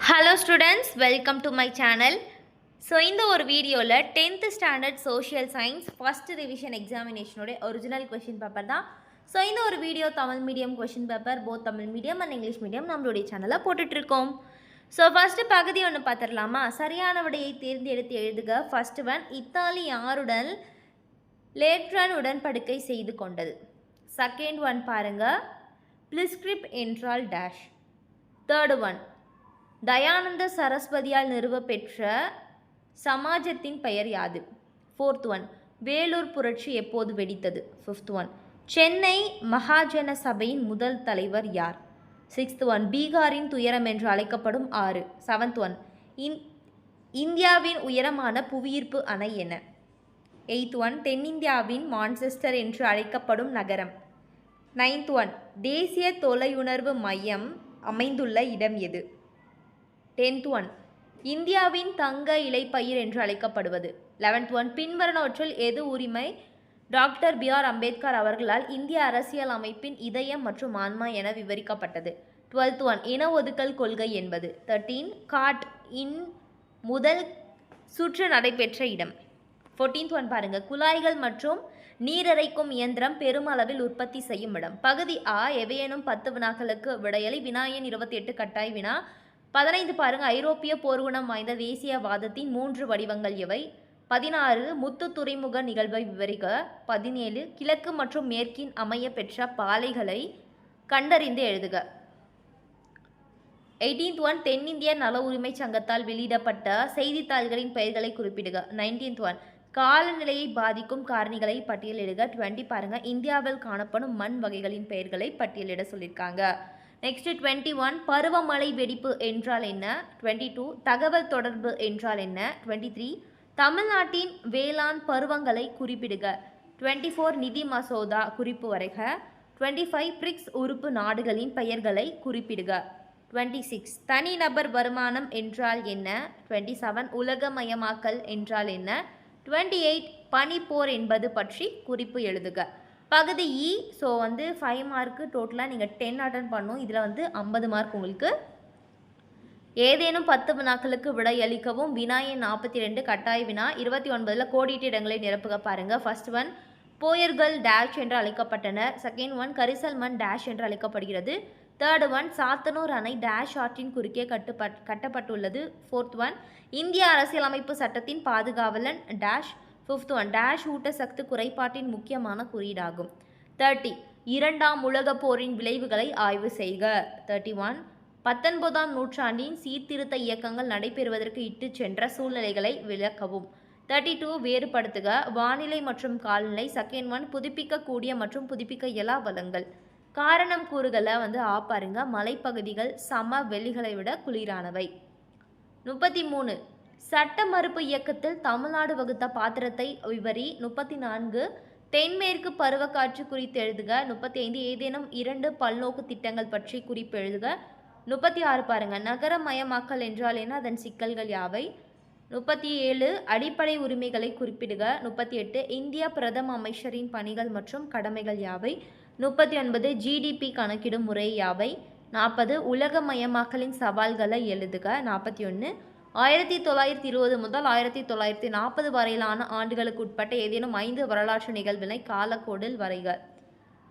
Hello students, welcome to my channel. So இந்த ஒரு வீடியோவில் 10th standard social science first revision எக்ஸாமினேஷனோட original question paper தான். So இந்த ஒரு video Tamil medium question paper both Tamil medium and English medium நம்மளுடைய சேனலில் போட்டுட்ருக்கோம். ஸோ ஃபஸ்ட்டு பகுதி ஒன்று பார்த்துடலாமா? சரியான விடையை தேர்ந்தெடுத்து எழுதுக. ஃபஸ்ட் ஒன், இத்தாலி யாருடன் லேட்ரன் உடன்படிக்கை செய்து கொண்டது? செகண்ட் ஒன் பாருங்கள், பிளிஸ்கிரிப்ட் என்றால் டேஷ். தேர்டு ஒன், தயானந்த சரஸ்வதியால் நிறுவ பெற்ற சமாஜத்தின் பெயர் யாது? ஃபோர்த் ஒன், வேலூர் புரட்சி எப்போது வெடித்தது? ஃபிஃப்த் ஒன், சென்னை மகாஜன சபையின் முதல் தலைவர் யார்? சிக்ஸ்த் ஒன், பீகாரின் துயரம் என்று அழைக்கப்படும் ஆறு. செவன்த் ஒன், இந்தியாவின் உயரமான புவியீர்ப்பு அணை என்ன? எய்த் ஒன், தென்னிந்தியாவின் மான்செஸ்டர் என்று அழைக்கப்படும் நகரம். நைன்த் ஒன், தேசிய தொலையுணர்வு மையம் அமைந்துள்ள இடம் எது? 10th ஒன், இந்தியாவின் தங்க இலைப்பயிர் என்று அழைக்கப்படுவது. 11th ஒன், பின்வருவனவற்றில் எது உரிமை டாக்டர் பி.ஆர். அம்பேத்கர் அவர்களால் இந்திய அரசியல் அமைப்பின் இதயம் மற்றும் ஆன்மா என விவரிக்கப்பட்டது. 12th ஒன், இன ஒதுக்கல் கொள்கை என்பது. 13 காட் இன் முதல் சுற்று நடைபெற்ற இடம். 14th ஒன் பாருங்க, குழாய்கள் மற்றும் நீரறைக்கும் இயந்திரம் பெருமளவில் உற்பத்தி செய்யும் இடம். பகுதி ஆ, எவையேனும் 10 வினாக்களுக்கு விடையளி. வினாயன் 28 கட்டாய் வினா. 15 பாருங்கள், ஐரோப்பிய போர்க்குணம் வாய்ந்த தேசியவாதத்தின் 3 வடிவங்கள் எவை? 16 முத்து துறைமுக நிகழ்வை விவரிக்க. 17 கிழக்கு மற்றும் மேற்கின் அமைய பெற்ற பாலைகளை கண்டறிந்து எழுதுக. 18th ஒன், தென்னிந்திய நல உரிமை சங்கத்தால் வெளியிடப்பட்ட செய்தித்தாள்களின் பெயர்களை குறிப்பிடுக. 19th ஒன், காலநிலையை பாதிக்கும் காரணிகளை பட்டியலிடுக. 20 பாருங்கள், இந்தியாவில் காணப்படும் மண் வகைகளின் பெயர்களை பட்டியலிட சொல்லியிருக்காங்க. நெக்ஸ்ட் 21, பருவமழை வெடிப்பு என்றால் என்ன? 22, தகவல் தொடர்பு என்றால் என்ன? 23, தமிழ்நாட்டின் வேளாண் பருவங்களை குறிப்பிடுக. 24, நிதி மசோதா குறிப்பு வரைக. 25, பிரிக்ஸ் உறுப்பு நாடுகளின் பெயர்களை குறிப்பிடுக. 26, தனிநபர் வருமானம் என்றால் என்ன? 27, உலகமயமாக்கல் என்றால் என்ன? 28, பனிப்போர் என்பது பற்றி குறிப்பு எழுதுக. பகுதி இ, ஸோ 5 மார்க்கு டோட்டலாக நீங்கள் 10 அட்டன் பண்ணணும். இதில் 50 மார்க் உங்களுக்கு. ஏதேனும் 10 வினாக்களுக்கு விடையளிக்கவும். வினாயன் 42 கட்டாய வினா. 29 கோடிட்ட இடங்களை நிரப்புக பாருங்கள். ஃபர்ஸ்ட் ஒன், போயர்கள் டேஷ் என்று அழைக்கப்பட்டனர். செகண்ட் ஒன், கரிசல் மண் டேஷ் என்று அழைக்கப்படுகிறது. தேர்ட் ஒன், சாத்தனூர் அணை டேஷ் ஆற்றின் குறுக்கே கட்டப்பட்டுள்ளது. ஃபோர்த் ஒன், இந்திய அரசியலமைப்பு சட்டத்தின் பாதுகாவலன் டேஷ். ஃபிஃப்த் ஒன், டேஷ் ஊட்டச்சத்து குறைபாட்டின் முக்கியமான குறியீடாகும். 30, இரண்டாம் உலகப் போரின் விளைவுகளை ஆய்வு செய்க. 31, 19ஆம் நூற்றாண்டின் சீர்திருத்த இயக்கங்கள் நடைபெறுவதற்கு இட்டு சென்ற சூழ்நிலைகளை விளக்கவும். 32, வேறுபடுத்துக. வானிலை மற்றும் காலநிலை. செகண்ட் ஒன், புதுப்பிக்கக்கூடிய மற்றும் புதுப்பிக்க இயலா வளங்கள். காரணம் கூறுகளை பாருங்க. மலைப்பகுதிகள் சமவெளிகளை விட குளிரானவை. 33, சட்ட மறுப்பு இயக்கத்தில் தமிழ்நாடு வகுத்த பாத்திரத்தை விவரி. 34, தென்மேற்கு பருவக்காற்று குறித்து எழுதுக. 35, ஏதேனும் 2 பல்நோக்கு திட்டங்கள் பற்றி குறிப்பு எழுதுக. 36 பாருங்க, நகரமயமாக்கல் என்றால் என்ன, அதன் சிக்கல்கள் யாவை? 37, அடிப்படை உரிமைகளை குறிப்பிடுக. 38, இந்திய பிரதம அமைச்சரின் பணிகள் மற்றும் கடமைகள் யாவை? 39, ஜிடிபி கணக்கிடும் முறை யாவை? 40, உலகமயமாக்கலின் சவால்களை எழுதுக. 41, 1920 முதல் 1940 வரையிலான ஆண்டுகளுக்கு உட்பட்ட ஏதேனும் 5 வரலாற்று நிகழ்வினை காலக்கோடில் வரைக.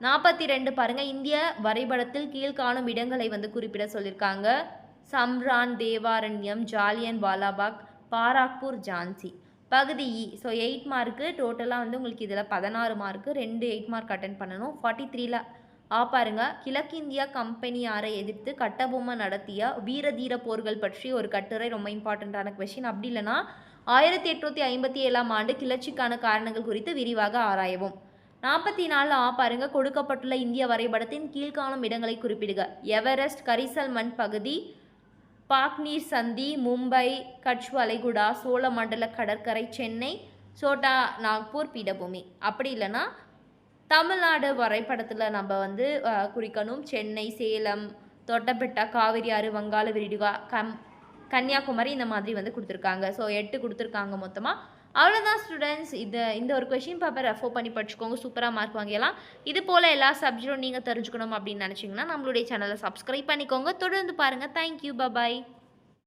42 பாருங்க, இந்திய வரைபடத்தில் கீழ்காணும் இடங்களை குறிப்பிட சொல்லியிருக்காங்க. சம்ரான், தேவாரண்யம், ஜாலியன் வாலாபாக், பாராக்பூர், ஜான்சி. பகுதி இ, ஸோ 8 மார்க்கு டோட்டலாக உங்களுக்கு இதில் 16 மார்க்கு, 2 8 மார்க் அட்டன் பண்ணணும். 43ல் பாருங்க, கிழக்கிந்திய கம்பெனியாரை எதிர்த்து கட்டபொம்மன் நடத்திய வீர தீர போர்கள் பற்றி ஒரு கட்டுரை. ரொம்ப இம்பார்ட்டண்ட்டான கொஸ்டின். அப்படி இல்லைனா 1857ஆம் ஆண்டு கிளர்ச்சிக்கான காரணங்கள் குறித்து விரிவாக ஆராயவும். 44 பாருங்க, கொடுக்கப்பட்டுள்ள இந்திய வரைபடத்தின் கீழ்காணும் இடங்களை குறிப்பிடுக. எவரெஸ்ட், கரிசல் மண் பகுதி, பாக்நீர் சந்தி, மும்பை, கட்ச் வளைகுடா, சோழமண்டல கடற்கரை, சென்னை, சோட்டா நாக்பூர் பீடபூமி. அப்படி இல்லைனா தமிழ்நாடு வரைபடத்தில் நம்ம குறிக்கணும். சென்னை, சேலம், தொட்டபெட்டா, காவிரி ஆறு, வங்காள விரிகுடா, கன்னியாகுமரி இந்த மாதிரி கொடுத்துருக்காங்க. ஸோ 8 கொடுத்துருக்காங்க மொத்தமாக. அவ்வளோதான் ஸ்டூடெண்ட்ஸ். இந்த ஒரு கொஷின் பேப்பர் ரெஃபர் பண்ணி படிச்சுக்கோங்க. சூப்பராக மார்க் வாங்கிடலாம். இது போல் எல்லா சப்ஜெக்டும் நீங்கள் தெரிஞ்சுக்கணும் அப்படின்னு நினச்சிங்கன்னா நம்மளுடைய சேனலை சப்ஸ்கிரைப் பண்ணிக்கோங்க. தொடர்ந்து பாருங்கள். Thank you, bye bye.